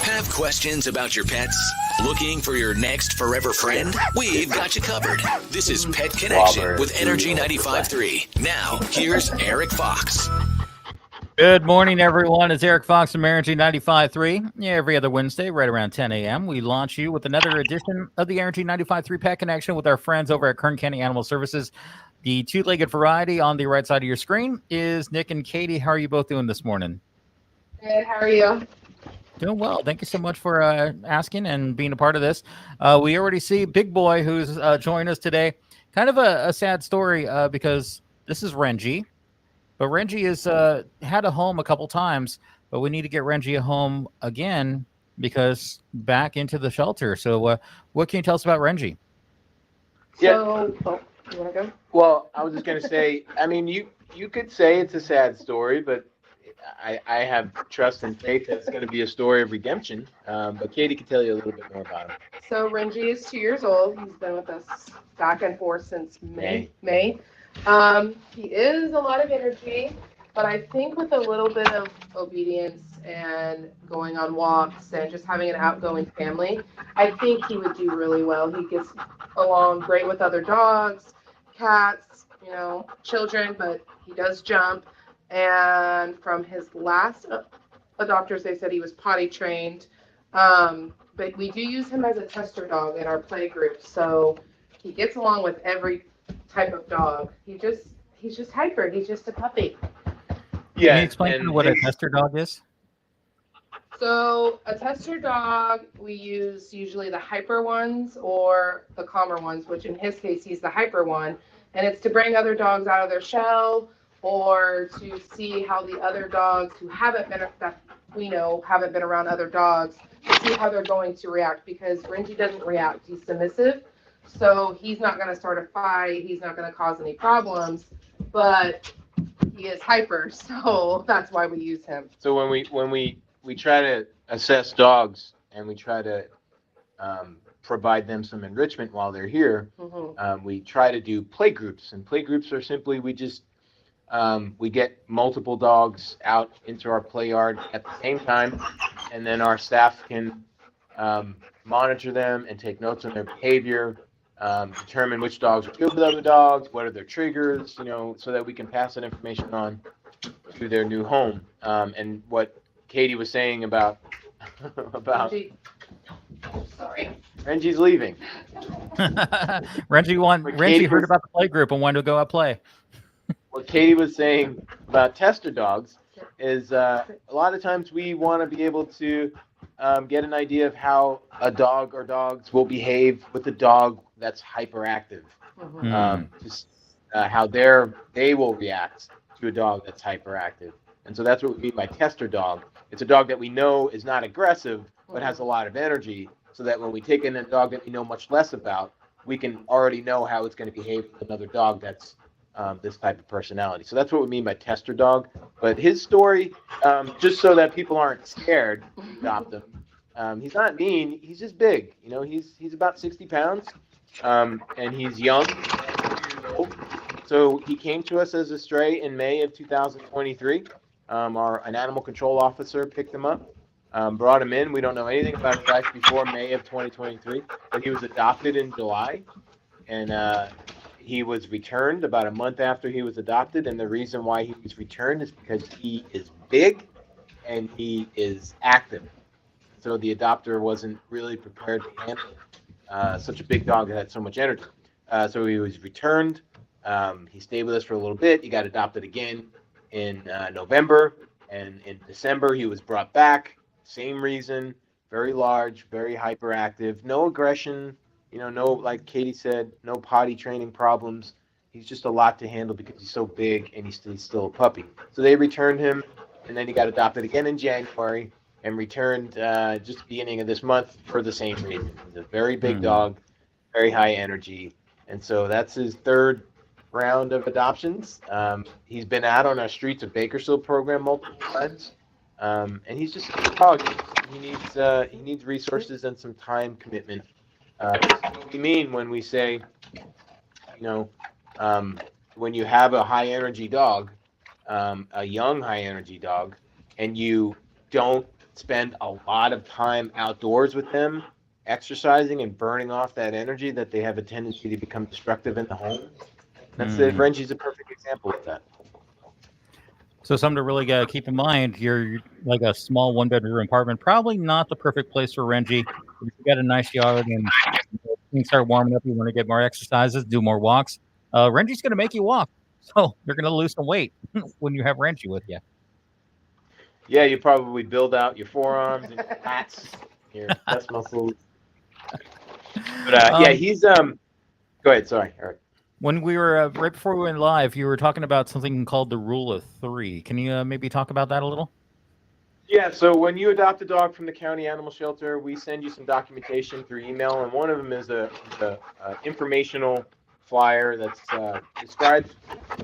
Have questions about your pets? Looking for your next forever friend? We've got you covered. This is Pet Connection with Energy 95.3. Now, here's Erik Fox. Good morning, everyone. It's Erik Fox from Energy 95.3. Yeah, every other Wednesday, right around 10 a.m., we launch you with another edition of the Energy 95.3 Pet Connection with our friends over at Kern County Animal Services. The two-legged variety on the right side of your screen is Nick and Katie. How are you both doing this morning? Good. How are you? Doing well. Thank you so much for asking and being a part of this. We already see Big Boy, who's joined us today. Kind of a sad story because this is Renji. But Renji has had a home a couple times, but we need to get Renji a home again because back into the shelter. So what can you tell us about Renji? You want to go? Well, I was just going to say, I mean, you could say it's a sad story, but I have trust and faith that it's going to be a story of redemption. But Katie can tell you a little bit more about him. So Renji is 2 years old. He's been with us back and forth since May. He is a lot of energy, but I think with a little bit of obedience and going on walks and just having an outgoing family, I think he would do really well. He gets along great with other dogs, cats, children, but he does jump. And from his last adopters, they said he was potty trained. But we do use him as a tester dog in our play group. So he gets along with every type of dog. He's just hyper. He's just a puppy. Yeah. Can you explain what a tester dog is? So a tester dog, we use usually the hyper ones or the calmer ones, which in his case, he's the hyper one. And it's to bring other dogs out of their shell or to see how the other dogs who haven't been around other dogs, to see how they're going to react, because Renji doesn't react. He's submissive. So he's not going to start a fight. He's not going to cause any problems, but he is hyper. So that's why we use him. So when we try to assess dogs and we try to provide them some enrichment while they're here, we try to do play groups. And play groups are simply we get multiple dogs out into our play yard at the same time, and then our staff can monitor them and take notes on their behavior, determine which dogs are good with other dogs, what are their triggers, so that we can pass that information on to their new home. And what Katie was saying about Renji's leaving. Renji heard about the play group and wanted to go out play. What Katie was saying about tester dogs is a lot of times we want to be able to get an idea of how a dog or dogs will behave with a dog that's hyperactive. How they will react to a dog that's hyperactive. And so that's what we mean by tester dog. It's a dog that we know is not aggressive, but has a lot of energy, so that when we take in a dog that we know much less about, we can already know how it's going to behave with another dog that's this type of personality. So that's what we mean by tester dog. But his story, just so that people aren't scared to adopt him, he's not mean. He's just big. He's about 60 pounds, and he's young. So he came to us as a stray in May of 2023. An animal control officer picked him up, brought him in. We don't know anything about his life before May of 2023, but he was adopted in July, and he was returned about a month after he was adopted. And the reason why he was returned is because he is big and he is active. So the adopter wasn't really prepared to handle such a big dog that had so much energy. So he was returned. He stayed with us for a little bit. He got adopted again in November, and in December he was brought back. Same reason, very large, very hyperactive, no aggression, no, like Katie said, no potty training problems. He's just a lot to handle because he's so big and he's still a puppy. So they returned him, and then he got adopted again in January and returned just beginning of this month for the same reason. He's a very big dog, very high energy, and so that's his third round of adoptions. He's been out on our Streets of Bakersfield program multiple times, and he's just a dog. He needs resources and some time commitment. What we mean when we say, when you have a high energy dog, a young high energy dog, and you don't spend a lot of time outdoors with them, exercising and burning off that energy, that they have a tendency to become destructive in the home. That's Reggie's a perfect example of that. So something to really keep in mind. You're like a small one-bedroom apartment, probably not the perfect place for Renji. If you got a nice yard and things start warming up, you want to get more exercises, do more walks. Renji's going to make you walk, so you're going to lose some weight when you have Renji with you. Yeah, you probably build out your forearms and your lats, your chest muscles. But yeah, he's Go ahead. Sorry, Eric. When we were right before we went live, you were talking about something called the Rule of Three. Can you maybe talk about that a little? Yeah, so when you adopt a dog from the county animal shelter, we send you some documentation through email, and one of them is a informational flyer that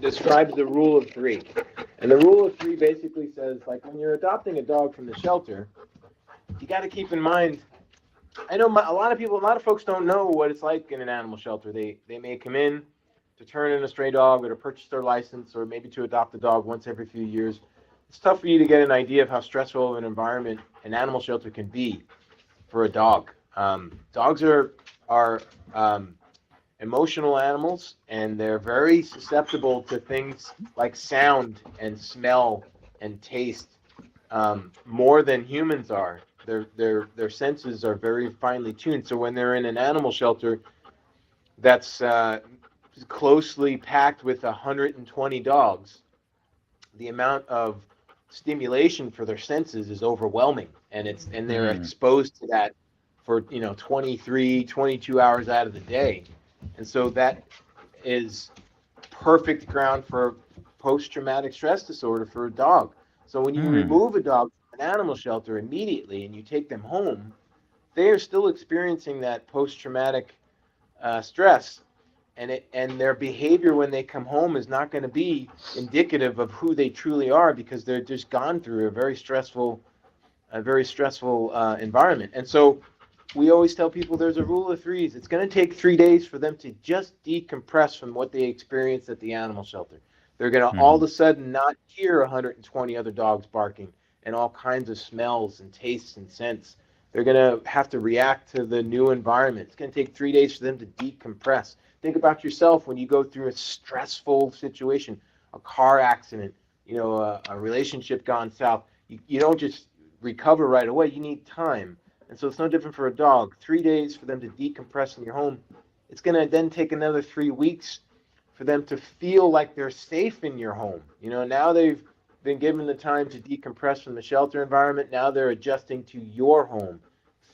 describes the Rule of Three. And the Rule of Three basically says, like, when you're adopting a dog from the shelter, you got to keep in mind. I know a lot of folks don't know what it's like in an animal shelter. They may come in to turn in a stray dog or to purchase their license or maybe to adopt a dog once every few years. It's tough for you to get an idea of how stressful of an environment an animal shelter can be for a dog. Dogs are emotional animals, and they're very susceptible to things like sound and smell and taste, more than humans are. Their senses are very finely tuned. So when they're in an animal shelter that's closely packed with 120 dogs, the amount of stimulation for their senses is overwhelming, and they're exposed to that for 23, 22 hours out of the day. And so that is perfect ground for post-traumatic stress disorder for a dog. So when you remove a dog from an animal shelter immediately and you take them home, they are still experiencing that post-traumatic stress, and their behavior when they come home is not going to be indicative of who they truly are, because they're just gone through a very stressful environment. And so we always tell people there's a rule of threes. It's going to take 3 days for them to just decompress from what they experienced at the animal shelter. They're going to all of a sudden not hear 120 other dogs barking and all kinds of smells and tastes and scents. They're going to have to react to the new environment. It's going to take 3 days for them to decompress. Think about yourself when you go through a stressful situation, a car accident, a relationship gone south. You don't just recover right away. You need time. And so it's no different for a dog. 3 days for them to decompress in your home. It's going to then take another 3 weeks for them to feel like they're safe in your home. Now they've been given the time to decompress from the shelter environment. Now they're adjusting to your home.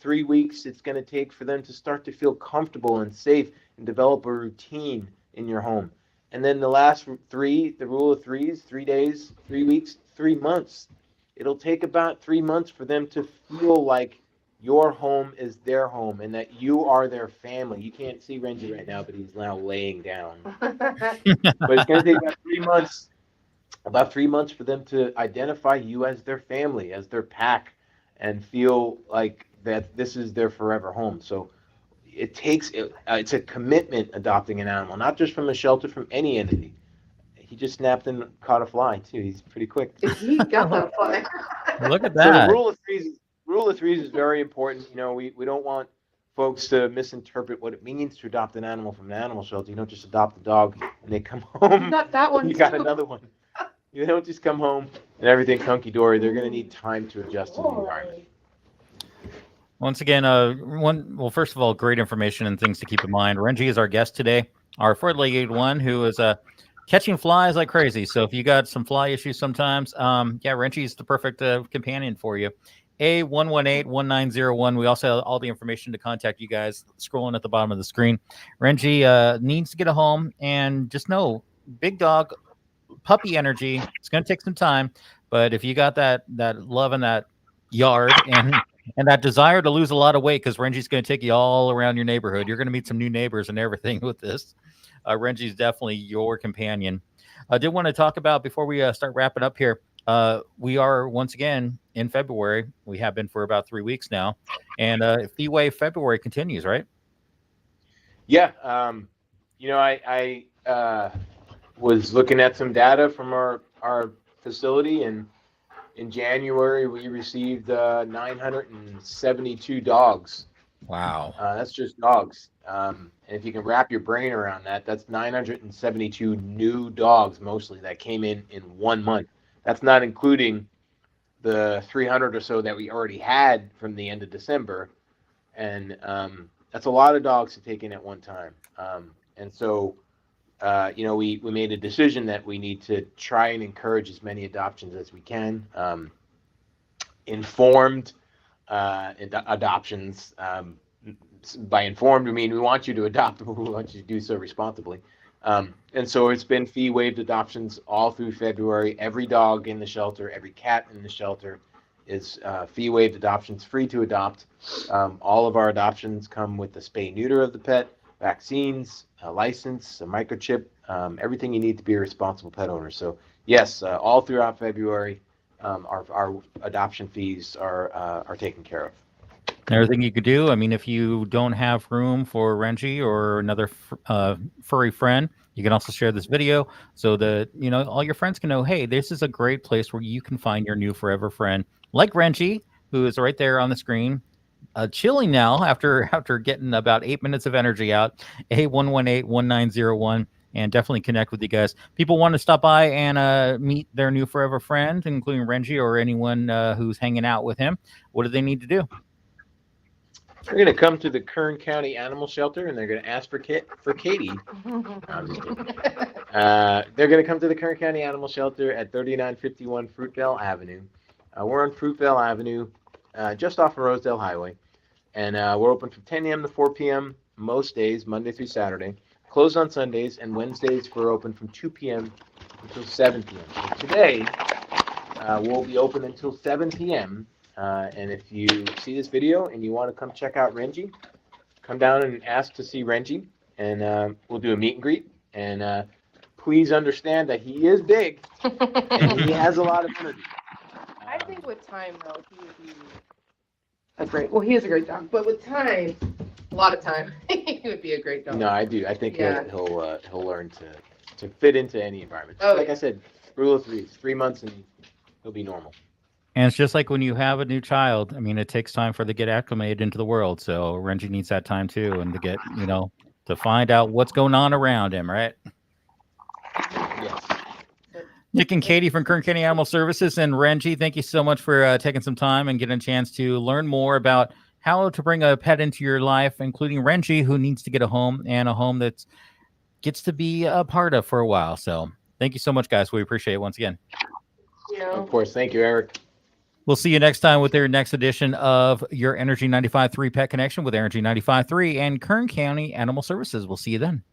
3 weeks it's going to take for them to start to feel comfortable and safe and develop a routine in your home. And then the last three, the rule of threes, 3 days, 3 weeks, 3 months. It'll take about 3 months for them to feel like your home is their home and that you are their family. You can't see Renji right now, but he's now laying down. But it's going to take about 3 months for them to identify you as their family, as their pack, and feel like that this is their forever home. So it's a commitment adopting an animal, not just from a shelter, from any entity. He just snapped and caught a fly too. He's pretty quick. He got that fly. Look at that. So the rule of threes is very important. We don't want folks to misinterpret what it means to adopt an animal from an animal shelter. You don't just adopt a dog and they come home. You got that one. You got another one. You don't just come home and everything's hunky-dory. They're going to need time to adjust to the environment. Once again, first of all, great information and things to keep in mind. Renji is our guest today, our four-legged one who is catching flies like crazy. So if you got some fly issues sometimes, Renji's the perfect companion for you. A118-1901. We also have all the information to contact you guys scrolling at the bottom of the screen. Renji needs to get a home, and just know, big dog, puppy energy. It's going to take some time, but if you got that love in that yard and that desire to lose a lot of weight, because Renji's going to take you all around your neighborhood. You're going to meet some new neighbors and everything with this. Renji's definitely your companion. I did want to talk about, before we start wrapping up here, we are once again in February. We have been for about 3 weeks now. And Fee Wave February continues, right? Yeah. I was looking at some data from our facility, and In January, we received 972 dogs. Wow. That's just dogs. And if you can wrap your brain around that, that's 972 new dogs, mostly, that came in 1 month. That's not including the 300 or so that we already had from the end of December. And that's a lot of dogs to take in at one time. And so, we made a decision that we need to try and encourage as many adoptions as we can. Informed adoptions. By informed, we mean we want you to adopt, but we want you to do so responsibly. And so it's been fee-waived adoptions all through February. Every dog in the shelter, every cat in the shelter is fee-waived adoptions, free to adopt. All of our adoptions come with the spay-neuter of the pet, vaccines, a license, a microchip, everything you need to be a responsible pet owner. So yes, all throughout February, our adoption fees are taken care of. Everything you could do. I mean, if you don't have room for Renji or another furry friend, you can also share this video so that all your friends can know, hey, this is a great place where you can find your new forever friend, like Renji, who is right there on the screen, chilling now after getting about 8 minutes of energy out. 8118-1901, and definitely connect with you guys. People want to stop by and meet their new forever friend, including Renji or anyone who's hanging out with him. What do they need to do? They're going to come to the Kern County Animal Shelter, and they're going to ask for Katie. No, I'm just kidding. They're going to come to the Kern County Animal Shelter at 3951 Fruitvale Avenue. We're on Fruitvale Avenue, just off of Rosedale Highway, and we're open from 10 a.m. to 4 p.m. most days, Monday through Saturday. Closed on Sundays, and Wednesdays we're open from 2 p.m. until 7 p.m. So today, we'll be open until 7 p.m., and if you see this video and you want to come check out Renji, come down and ask to see Renji, and we'll do a meet and greet. And please understand that he is big and he has a lot of energy. I think with time, though, he would be he is a great dog, but with time, a lot of time, he would be a great dog. No, I do. I think he'll learn to fit into any environment. Like I said, rule of threes, 3 months and he'll be normal. And it's just like when you have a new child. I mean, it takes time for them to get acclimated into the world. So Renji needs that time too, and to get, to find out what's going on around him, right? Yes. Nick and Katie from Kern County Animal Services, and Renji, thank you so much for taking some time and getting a chance to learn more about how to bring a pet into your life, including Renji, who needs to get a home, and a home that gets to be a part of for a while. So thank you so much, guys. We appreciate it once again. Of course. Thank you, Eric. We'll see you next time with their next edition of your Energy 95.3 Pet Connection with Energy 95.3 and Kern County Animal Services. We'll see you then.